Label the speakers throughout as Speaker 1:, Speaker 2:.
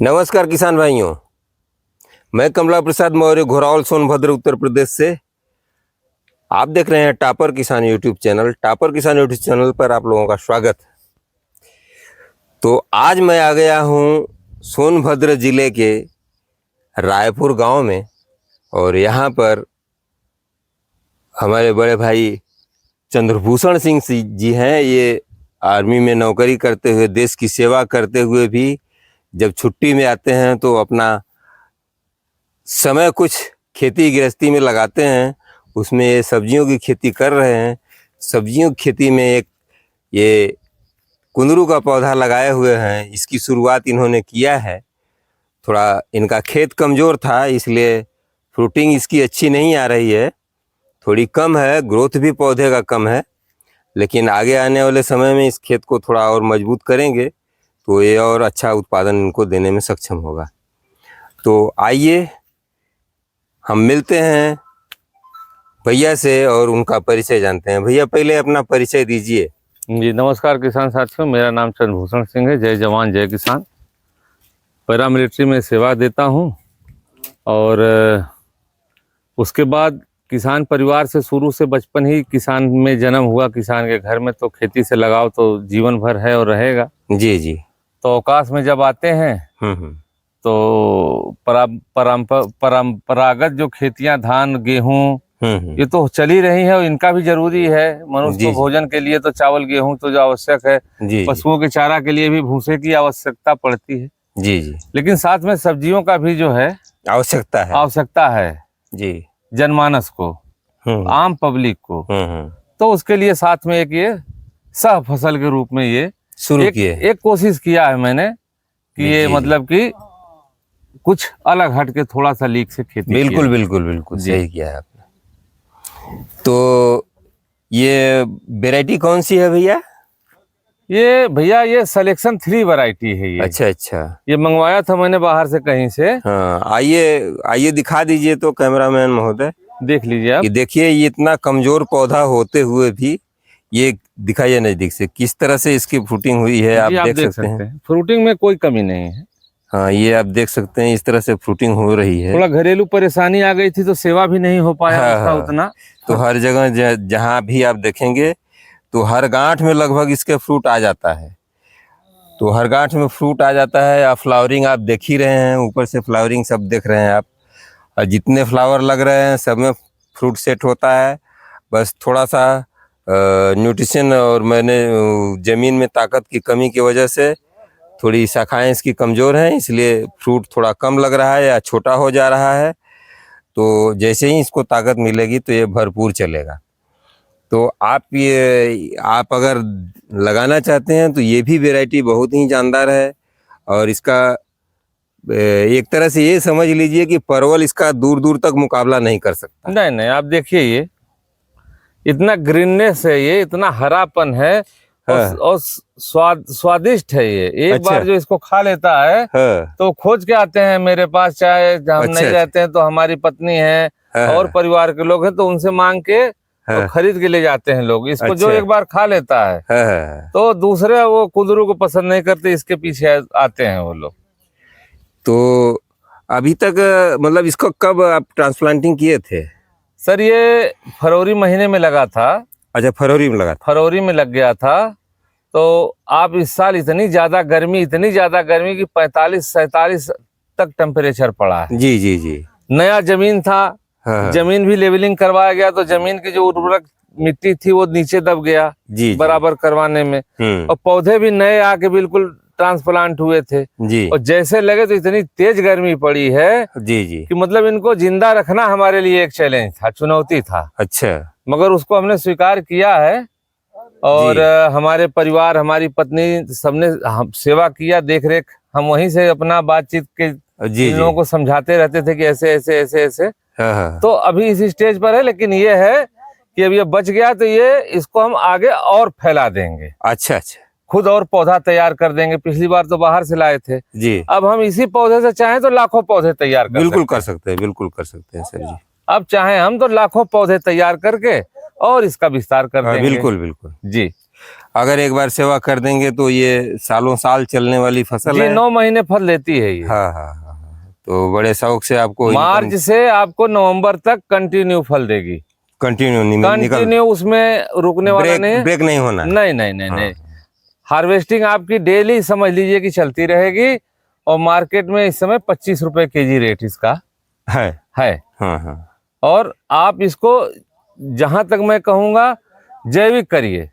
Speaker 1: नमस्कार किसान भाइयों, मैं कमला प्रसाद मौर्य घोरावल सोनभद्र उत्तर प्रदेश से। आप देख रहे हैं टॉपर किसान यूट्यूब चैनल। टॉपर किसान यूट्यूब चैनल पर आप लोगों का स्वागत है। तो आज मैं आ गया हूं सोनभद्र जिले के रायपुर गांव में, और यहां पर हमारे बड़े भाई चंद्रभूषण सिंह जी हैं। ये आर्मी में नौकरी करते हुए, देश की सेवा करते हुए भी जब छुट्टी में आते हैं तो अपना समय कुछ खेती गृहस्थी में लगाते हैं। उसमें ये सब्जियों की खेती कर रहे हैं। सब्जियों की खेती में एक ये कुंदरू का पौधा लगाए हुए हैं। इसकी शुरुआत इन्होंने किया है। थोड़ा इनका खेत कमज़ोर था, इसलिए फ्रूटिंग इसकी अच्छी नहीं आ रही है, थोड़ी कम है, ग्रोथ भी पौधे का कम है। लेकिन आगे आने वाले समय में इस खेत को थोड़ा और मजबूत करेंगे तो ये और अच्छा उत्पादन इनको देने में सक्षम होगा। तो आइए हम मिलते हैं भैया से और उनका परिचय जानते हैं। भैया पहले अपना परिचय दीजिए।
Speaker 2: जी नमस्कार किसान साथियों, मेरा नाम चंद्रभूषण सिंह है। जय जवान जय किसान। पैरामिलिट्री में सेवा देता हूं और उसके बाद किसान परिवार से शुरू से बचपन ही किसान में जन्म हुआ। किसान के घर में तो खेती से लगाव तो जीवन भर है और रहेगा।
Speaker 1: जी जी।
Speaker 2: तो अवकाश में जब आते हैं तो परंपरागत जो खेतियां, धान गेहूं, ये तो चल ही रही है और इनका भी जरूरी है। मनुष्य को भोजन के लिए तो चावल गेहूं तो जो आवश्यक है, पशुओं के चारा के लिए भी भूसे की आवश्यकता पड़ती है।
Speaker 1: जी जी।
Speaker 2: लेकिन साथ में सब्जियों का भी जो है आवश्यकता है
Speaker 1: जी,
Speaker 2: जनमानस को, आम पब्लिक को। तो उसके लिए साथ में एक ये सह फसल के रूप में ये
Speaker 1: शुरू किए।
Speaker 2: एक कोशिश किया है मैंने कि ये मतलब कि कुछ अलग हट के थोड़ा सा लीक से खेती।
Speaker 1: बिल्कुल बिल्कुल बिल्कुल सही किया है आपने। तो ये वैरायटी कौन सी है भैया?
Speaker 2: ये सिलेक्शन 3 वैरायटी है ये।
Speaker 1: अच्छा अच्छा।
Speaker 2: ये मंगवाया था मैंने बाहर से कहीं से।
Speaker 1: हाँ, आइए दिखा दीजिए तो कैमरामैन महोदय।
Speaker 2: देख लीजिए आप।
Speaker 1: ये देखिए, ये इतना कमजोर पौधा होते हुए भी ये दिखाइए नजदीक से किस तरह से इसकी फ्रूटिंग हुई है। आप देख सकते हैं
Speaker 2: फ्रूटिंग में कोई कमी नहीं है।
Speaker 1: हाँ, ये आप देख सकते हैं, इस तरह से फ्रूटिंग हो रही है।
Speaker 2: थोड़ा घरेलू परेशानी आ गई थी तो सेवा भी नहीं हो पाया।
Speaker 1: हाँ,
Speaker 2: उतना
Speaker 1: तो हर जगह जहाँ भी आप देखेंगे तो हर गांठ में लगभग इसके फ्रूट आ जाता है। तो हर गांठ में फ्रूट आ जाता है। आप फ्लावरिंग आप देख ही रहे हैं, ऊपर से फ्लावरिंग सब देख रहे हैं आप। और जितने फ्लावर लग रहे हैं सब में फ्रूट सेट होता है। बस थोड़ा सा न्यूट्रिशन और ज़मीन में ताकत की कमी की वजह से थोड़ी शाखाएं इसकी कमज़ोर हैं, इसलिए फ्रूट थोड़ा कम लग रहा है या छोटा हो जा रहा है। तो जैसे ही इसको ताकत मिलेगी तो ये भरपूर चलेगा। तो आप अगर लगाना चाहते हैं तो ये भी वैरायटी बहुत ही जानदार है। और इसका एक तरह से ये समझ लीजिए कि परवल इसका दूर दूर तक मुकाबला नहीं कर सकता।
Speaker 2: नहीं, आप देखिए ये इतना ग्रीननेस है, ये इतना हरापन है। हाँ। और स्वादिष्ट है ये। एक बार जो इसको खा लेता है तो खोज के आते हैं मेरे पास, चाहे हम नहीं रहते हैं तो हमारी पत्नी है और परिवार के लोग हैं तो उनसे मांग के तो खरीद के ले जाते हैं लोग इसको। जो एक बार खा लेता है तो दूसरे वो कुंदरू को पसंद नहीं करते, इसके पीछे आते हैं वो लोग।
Speaker 1: तो अभी तक मतलब इसको कब आप ट्रांसप्लांटिंग किए थे?
Speaker 2: सर ये फरवरी महीने में लगा था।
Speaker 1: अच्छा, फरवरी में लगा था।
Speaker 2: फरवरी में लग गया था। तो आप इस साल इतनी ज्यादा गर्मी कि 45-47 तक टेम्परेचर पड़ा है।
Speaker 1: जी जी जी।
Speaker 2: नया जमीन था। हाँ। जमीन भी लेवलिंग करवाया गया तो जमीन की जो उर्वरक मिट्टी थी वो नीचे दब गया जी बराबर करवाने में। और पौधे भी नए आके बिल्कुल ट्रांसप्लांट हुए थे जी। और जैसे लगे तो इतनी तेज गर्मी पड़ी है जी जी कि मतलब इनको जिंदा रखना हमारे लिए एक चैलेंज था, चुनौती था। अच्छा। मगर उसको हमने स्वीकार किया है और हमारे परिवार, हमारी पत्नी, सबने सेवा किया, देख रेख हम वहीं से अपना बातचीत के इन लोगों को समझाते रहते थे कि ऐसे ऐसे ऐसे ऐसे। तो अभी इस स्टेज पर है, लेकिन ये है कि अब ये बच गया तो ये इसको हम आगे और फैला देंगे। अच्छा अच्छा। खुद और पौधा तैयार कर देंगे। पिछली बार तो बाहर से लाए थे जी। अब हम इसी पौधे से चाहें तो लाखों पौधे तैयार
Speaker 1: बिल्कुल कर सकते हैं सर जी।
Speaker 2: अब चाहे हम तो लाखों पौधे तैयार करके और इसका विस्तार कर देंगे।
Speaker 1: बिल्कुल बिल्कुल
Speaker 2: जी।
Speaker 1: अगर एक बार सेवा कर देंगे तो ये सालों साल चलने वाली फसल
Speaker 2: जी
Speaker 1: है।
Speaker 2: 9 महीने फल देती है ये।
Speaker 1: हाँ हाँ हाँ हाँ। तो बड़े शौक से आपको
Speaker 2: मार्च से आपको नवंबर तक कंटिन्यू फल देगी,
Speaker 1: कंटिन्यू निकल,
Speaker 2: कंटिन्यू, उसमें रुकने वाला नहीं है,
Speaker 1: ब्रेक नहीं होना है।
Speaker 2: नहीं नहीं नहीं
Speaker 1: हाँ।
Speaker 2: नहीं। हार्वेस्टिंग आपकी डेली समझ लीजिए कि चलती रहेगी। और मार्केट में इस समय 25 रुपए केजी रेट इसका
Speaker 1: है। हाँ हाँ।
Speaker 2: और आप इसको जहां तक मैं कहूंगा जैविक करिए।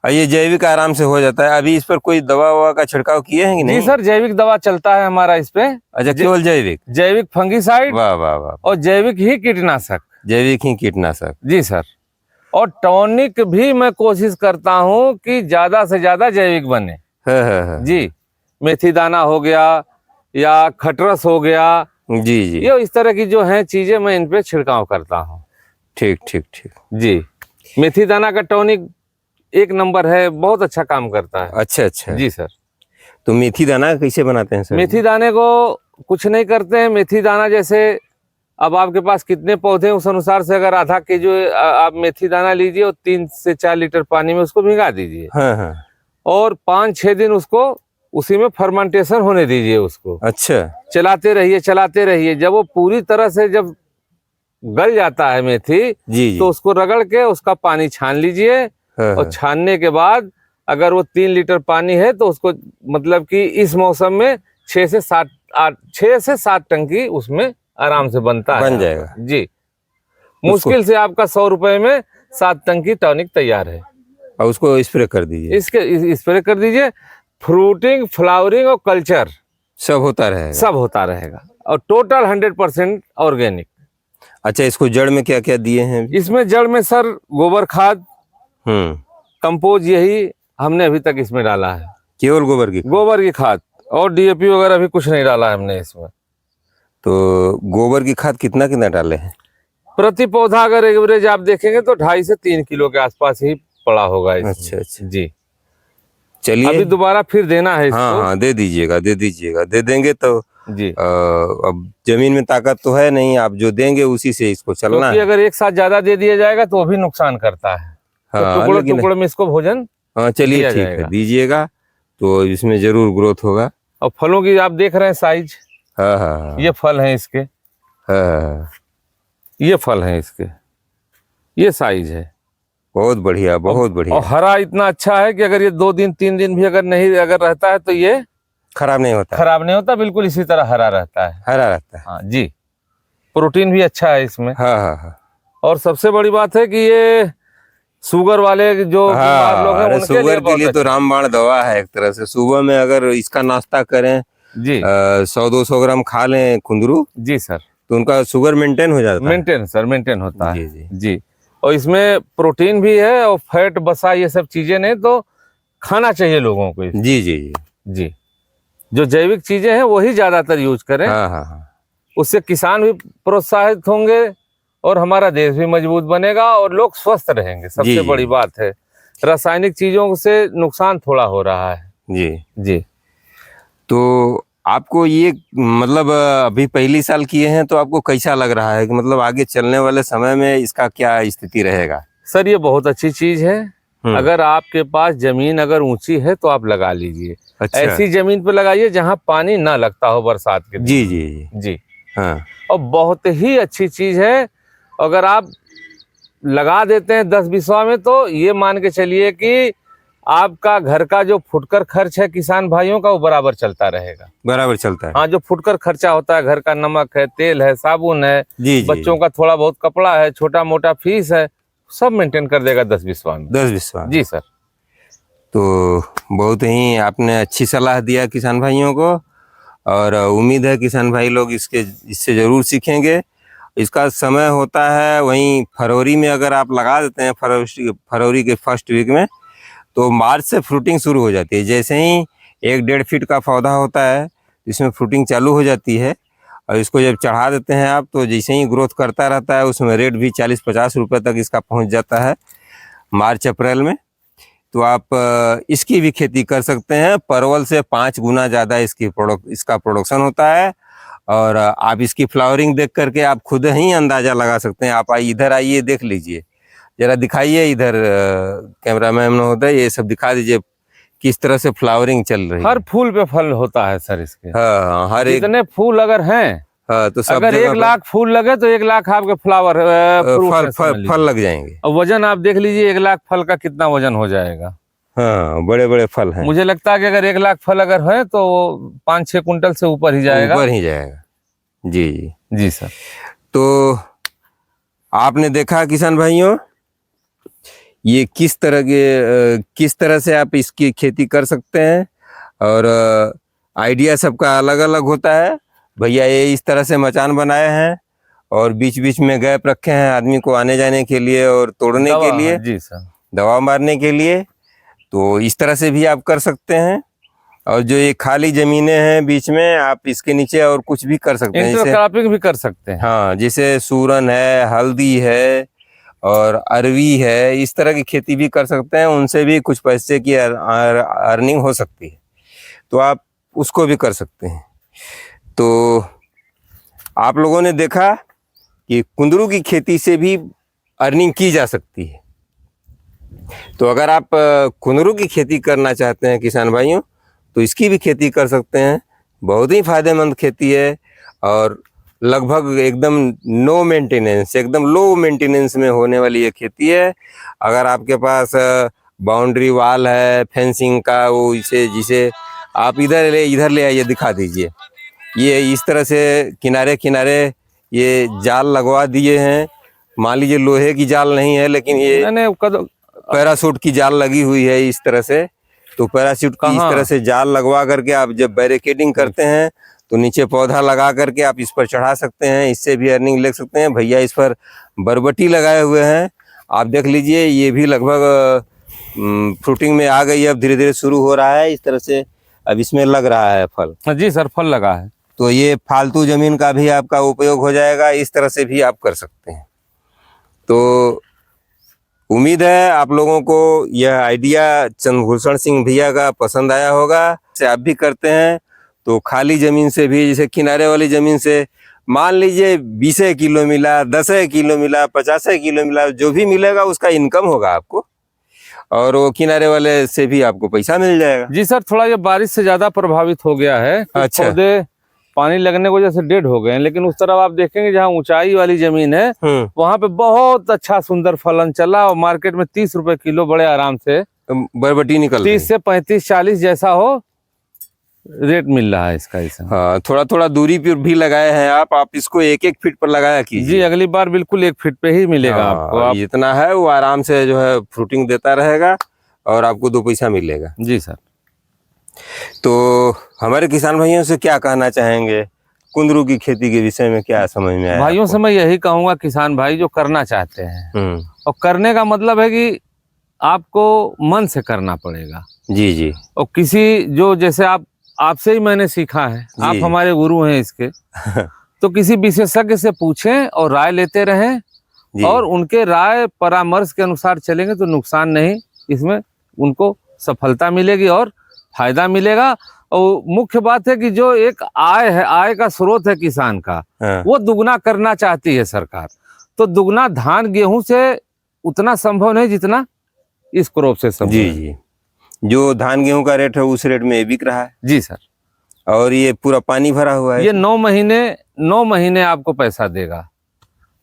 Speaker 1: और ये जैविक आराम से हो जाता है। अभी इस पर कोई दवा ववा का छिड़काव किए हैं कि नहीं?
Speaker 2: जी सर, जैविक दवा चलता है हमारा इस पे।
Speaker 1: अच्छा, केवल जैविक?
Speaker 2: जैविक फंगिसाइड
Speaker 1: वाह वाह वाह।
Speaker 2: और जैविक ही कीटनाशक।
Speaker 1: जैविक ही कीटनाशक।
Speaker 2: जी सर। और टॉनिक भी मैं कोशिश करता हूं कि ज्यादा से ज्यादा जैविक बने।
Speaker 1: है।
Speaker 2: जी, मेथी दाना हो गया या खटरस हो गया,
Speaker 1: जी जी।
Speaker 2: ये इस तरह की जो है चीजें मैं इन पे छिड़काव करता हूँ।
Speaker 1: ठीक ठीक ठीक।
Speaker 2: जी, मेथी दाना का टॉनिक एक नंबर है, बहुत अच्छा काम करता है।
Speaker 1: अच्छा अच्छा।
Speaker 2: जी सर।
Speaker 1: तो मेथी दाना कैसे बनाते हैं सर?
Speaker 2: मेथी दाने को कुछ नहीं करते हैं। मेथी दाना जैसे अब आपके पास कितने पौधे हैं उस अनुसार से अगर आधा केजी आप मेथी दाना लीजिए और 3 से 4 लीटर पानी में उसको भिगा दीजिए।
Speaker 1: हाँ हाँ।
Speaker 2: और 5-6 दिन उसको उसी में फर्मेंटेशन होने दीजिए उसको।
Speaker 1: अच्छा।
Speaker 2: चलाते रहिए चलाते रहिए। जब वो पूरी तरह से जब गल जाता है मेथी,
Speaker 1: जी जी।
Speaker 2: तो उसको रगड़ के उसका पानी छान लीजिए।
Speaker 1: हाँ,
Speaker 2: और छानने के बाद अगर वो 3 लीटर पानी है तो उसको मतलब कि इस मौसम में 6 से 7 टंकी उसमें आराम से बनता है।
Speaker 1: बन जाएगा।
Speaker 2: जी, मुश्किल से आपका 100 रुपए में 7 टंकी टॉनिक तैयार है।
Speaker 1: और उसको स्प्रे कर दीजिए।
Speaker 2: इसके स्प्रे कर दीजिए। फ्रूटिंग, फ्लावरिंग और कल्चर
Speaker 1: सब होता रहेगा।
Speaker 2: सब होता रहेगा और टोटल 100% ऑर्गेनिक।
Speaker 1: अच्छा, इसको जड़ में क्या क्या दिए हैं?
Speaker 2: इसमें जड़ में सर गोबर खाद, कंपोज, यही हमने अभी तक इसमें डाला है।
Speaker 1: केवल गोबर की
Speaker 2: खाद और डीएपी वगैरह भी कुछ नहीं डाला है हमने इसमें।
Speaker 1: तो गोबर की खाद कितना कितना डाले हैं?
Speaker 2: प्रति पौधा अगर एवरेज आप देखेंगे तो 2.5 से 3 किलो के आसपास ही पड़ा होगा इसमें।
Speaker 1: अच्छा अच्छा
Speaker 2: जी।
Speaker 1: चलिए,
Speaker 2: अभी दोबारा फिर देना है इसको।
Speaker 1: हाँ हाँ, दे दीजिएगा दे देंगे तो
Speaker 2: जी।
Speaker 1: अब जमीन में ताकत तो है नहीं, आप जो देंगे उसी से इसको चलना है।
Speaker 2: अगर एक साथ ज्यादा दे दिया जाएगा तो वो भी नुकसान करता है।
Speaker 1: हाँ,
Speaker 2: तो टुकड़ों में इसको भोजन
Speaker 1: हाँ चलिए ठीक है, दीजिएगा तो इसमें जरूर ग्रोथ होगा।
Speaker 2: और फलों की आप देख रहे हैं साइज।
Speaker 1: हाँ हाँ।
Speaker 2: ये फल हैं इसके।
Speaker 1: हाँ,
Speaker 2: ये फल हैं इसके, ये साइज है।
Speaker 1: बहुत बढ़िया बहुत बढ़िया।
Speaker 2: और हरा इतना अच्छा है कि अगर ये 2 दिन 3 दिन भी अगर रहता है तो ये
Speaker 1: खराब नहीं होता। बिल्कुल
Speaker 2: इसी तरह हरा रहता है।
Speaker 1: हाँ
Speaker 2: जी। प्रोटीन भी अच्छा है इसमें।
Speaker 1: हाँ हाँ हाँ।
Speaker 2: और सबसे बड़ी बात है कि ये शुगर वाले जो बीमार लोग हैं उनके
Speaker 1: शुगर के लिए तो रामबाण दवा है एक तरह से। सुबह में अगर इसका नाश्ता करें जी, 100-200 ग्राम खा लें कुंदरू, जी सर, तो उनका शुगर मेंटेन हो जाता है। मेंटेन होता है। जी। और इसमें प्रोटीन भी है और फैट, बसा, ये सब चीजें नहीं, तो खाना चाहिए लोगों को। जी जी जी जी। जो जैविक चीजें हैं वही ज्यादातर यूज करें। हाँ हाँ। उससे किसान भी प्रोत्साहित होंगे और हमारा देश भी मजबूत बनेगा और लोग स्वस्थ रहेंगे। सबसे बड़ी बात है, रासायनिक चीजों से नुकसान थोड़ा हो रहा है। जी जी। तो आपको ये मतलब अभी पहली साल किए हैं तो आपको कैसा लग रहा है कि मतलब आगे चलने वाले समय में इसका क्या स्थिति रहेगा? सर ये बहुत अच्छी चीज है। अगर आपके पास जमीन अगर ऊंची है तो आप लगा लीजिए। अच्छा। ऐसी जमीन पे लगाइए जहां पानी ना लगता हो बरसात के दिन। जी जी जी। हाँ। और बहुत ही अच्छी चीज है। अगर आप लगा देते हैं 10-20 में तो ये मान के चलिए कि आपका घर का जो फुटकर खर्च है किसान भाइयों का वो बराबर चलता रहेगा। बराबर चलता है। हाँ, जो फुटकर खर्चा होता है, घर का नमक है, तेल है, साबुन है, जी, बच्चों का थोड़ा बहुत कपड़ा है, छोटा मोटा फीस है, सब मेंटेन कर देगा 10-20 में। 10-20 जी सर। तो बहुत ही आपने अच्छी सलाह दिया किसान भाइयों को और उम्मीद है किसान भाई लोग इससे जरूर सीखेंगे। इसका समय होता है वहीं फरवरी में, अगर आप लगा देते हैं फरवरी के फर्स्ट वीक में, तो मार्च से फ्रूटिंग शुरू हो जाती है। जैसे ही 1-1.5 फीट का पौधा होता है इसमें फ्रूटिंग चालू हो जाती है और इसको जब चढ़ा देते हैं आप तो जैसे ही ग्रोथ करता रहता है उसमें रेट भी 40-50 रुपये तक इसका पहुंच जाता है मार्च अप्रैल में। तो आप इसकी भी खेती कर सकते हैं। परवल से 5 गुना ज़्यादा इसका प्रोडक्शन होता है और आप इसकी फ्लावरिंग देख करके आप खुद ही अंदाज़ा लगा सकते हैं। आप इधर आइए, देख लीजिए, जरा दिखाइए इधर, कैमरामैन महोदय ये सब दिखा दीजिए किस तरह से फ्लावरिंग चल रही है।
Speaker 2: हर फूल पे फल होता है सर इसके।
Speaker 1: हाँ, हर एक,
Speaker 2: जितने फूल अगर हैं,
Speaker 1: हाँ, तो सब
Speaker 2: अगर 1 लाख फूल लगे तो 1 लाख आपके फ्लावर
Speaker 1: फल लग जाएंगे।
Speaker 2: और वजन आप देख लीजिए 1 लाख फल का कितना वजन हो जाएगा।
Speaker 1: हाँ, बड़े बड़े फल हैं।
Speaker 2: मुझे लगता है कि अगर 1 लाख फल अगर है तो 5-6 कुंटल से ऊपर ही जाएगा।
Speaker 1: ऊपर ही जाएगा। जी जी
Speaker 2: जी सर।
Speaker 1: तो आपने देखा किसान भाइयों, ये किस तरह से आप इसकी खेती कर सकते हैं, और आइडिया सबका अलग अलग होता है। भैया ये इस तरह से मचान बनाए हैं और बीच बीच में गैप रखे हैं आदमी को आने जाने के लिए और तोड़ने के लिए,
Speaker 2: जी सर,
Speaker 1: दवा मारने के लिए। तो इस तरह से भी आप कर सकते हैं। और जो ये खाली जमीनें हैं बीच में, आप इसके नीचे और कुछ भी कर सकते हैं।
Speaker 2: इंटरक्रॉपिंग भी कर सकते हैं।
Speaker 1: हाँ, जैसे सूरन है, हल्दी है और अरवी है, इस तरह की खेती भी कर सकते हैं। उनसे भी कुछ पैसे की अर्निंग हो सकती है, तो आप उसको भी कर सकते हैं। तो आप लोगों ने देखा कि कुंदरू की खेती से भी अर्निंग की जा सकती है। तो अगर आप कुंदरू की खेती करना चाहते हैं किसान भाइयों, तो इसकी भी खेती कर सकते हैं। बहुत ही फायदेमंद खेती है और लगभग एकदम नो मेंटेनेंस, एकदम लो मेंटेनेंस में होने वाली ये खेती है। अगर आपके पास बाउंड्री वाल है, फेंसिंग का, वो जिसे आप इधर ले आइए, दिखा दीजिए। ये इस तरह से किनारे किनारे ये जाल लगवा दिए हैं। मान लीजिए लोहे की जाल नहीं है, लेकिन ये पैराशूट की जाल लगी हुई है इस तरह से। तो पैराशूट की इस तरह से जाल लगवा करके आप जब बैरिकेडिंग करते हैं तो नीचे पौधा लगा करके आप इस पर चढ़ा सकते हैं, इससे भी अर्निंग ले सकते हैं। भैया इस पर बरबटी लगाए हुए हैं, आप देख लीजिए। ये भी लगभग फ्रूटिंग में आ गई, अब धीरे धीरे शुरू हो रहा है। इस तरह से अब इसमें लग रहा है फल।
Speaker 2: जी सर, फल लगा है।
Speaker 1: तो ये फालतू जमीन का भी आपका उपयोग हो जाएगा, इस तरह से भी आप कर सकते हैं। तो उम्मीद है आप लोगों को यह आइडिया चंद्रभूषण सिंह भैया का पसंद आया होगा। से आप भी करते हैं तो खाली जमीन से भी, जैसे किनारे वाली जमीन से मान लीजिए 20 किलो मिला, 10 किलो मिला, 50 किलो मिला, जो भी मिलेगा उसका इनकम होगा आपको, और वो किनारे वाले से भी आपको पैसा मिल जाएगा।
Speaker 2: जी सर, थोड़ा ये बारिश से ज्यादा प्रभावित हो गया है।
Speaker 1: अच्छा।
Speaker 2: पौधे पानी लगने की वजह से डेड हो गए हैं, लेकिन उस तरफ आप देखेंगे जहाँ ऊंचाई वाली जमीन है वहां पे बहुत अच्छा सुंदर फलन चला, और मार्केट में 30 रुपए किलो बड़े आराम से
Speaker 1: बरबटी निकल
Speaker 2: 30 से 35-40 जैसा हो रेट मिल रहा है इसका।
Speaker 1: हाँ, थोड़ा थोड़ा दूरी पर भी लगाए हैं आप इसको 1-1 फीट पर लगाया कीजिए।
Speaker 2: जी, अगली बार बिल्कुल 1 फीट पे ही मिलेगा आपको।
Speaker 1: जितना है वो आराम से जो है फ्रूटिंग देता रहेगा और आपको 2 पैसा मिलेगा।
Speaker 2: जी सर।
Speaker 1: तो हमारे किसान भाइयों से क्या कहना चाहेंगे कुंदरू की खेती के विषय में, क्या समझ में आया?
Speaker 2: भाइयों से मैं यही कहूंगा, किसान भाई जो करना चाहते हैं, और करने का मतलब है कि आपको मन से करना पड़ेगा।
Speaker 1: जी जी। और
Speaker 2: किसी जो, जैसे आपसे ही मैंने सीखा है, आप हमारे गुरु हैं इसके तो किसी विशेषज्ञ से पूछें और राय लेते रहें, और उनके राय परामर्श के अनुसार चलेंगे तो नुकसान नहीं, इसमें उनको सफलता मिलेगी और फायदा मिलेगा। और मुख्य बात है कि जो एक आय है, आय का स्रोत है किसान का, वो दुगना करना चाहती है सरकार। तो दुगना धान गेहूं से उतना संभव नहीं जितना इस क्रॉप से संभव।
Speaker 1: जी जी। जो धान गेहूं का रेट है उस रेट में बिक रहा है।
Speaker 2: जी सर।
Speaker 1: और ये पूरा पानी भरा हुआ है।
Speaker 2: ये 9 महीने आपको पैसा देगा,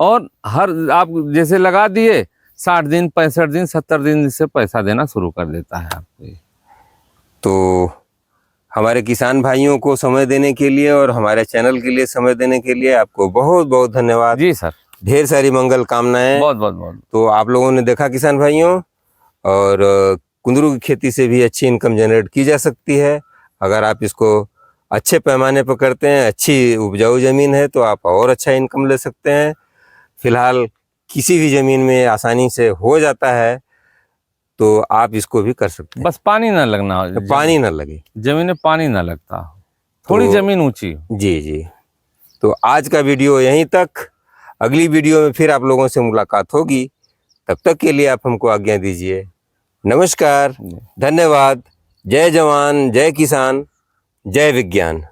Speaker 2: और हर आप जैसे लगा दिए 60 दिन, 65 दिन, 70 दिन से पैसा देना शुरू कर देता है आपको।
Speaker 1: तो हमारे किसान भाइयों को समय देने के लिए और हमारे चैनल के लिए समय देने के लिए आपको बहुत बहुत धन्यवाद।
Speaker 2: जी सर,
Speaker 1: ढेर सारी मंगल कामनाएं।
Speaker 2: बहुत बहुत बहुत।
Speaker 1: तो आप लोगों ने देखा किसान भाइयों, और कुंदरू की खेती से भी अच्छी इनकम जनरेट की जा सकती है। अगर आप इसको अच्छे पैमाने पर करते हैं, अच्छी उपजाऊ ज़मीन है, तो आप और अच्छा इनकम ले सकते हैं। फिलहाल किसी भी ज़मीन में आसानी से हो जाता है, तो आप इसको भी कर सकते हैं।
Speaker 2: बस पानी ना लगना हो,
Speaker 1: तो पानी ना लगे,
Speaker 2: जमीन में पानी ना लगता हो, थोड़ी जमीन ऊंची।
Speaker 1: जी जी। तो आज का वीडियो यहीं तक। अगली वीडियो में फिर आप लोगों से मुलाकात होगी। तब तक के लिए आप हमको आज्ञा दीजिए। नमस्कार, धन्यवाद। जय जवान, जय किसान, जय विज्ञान।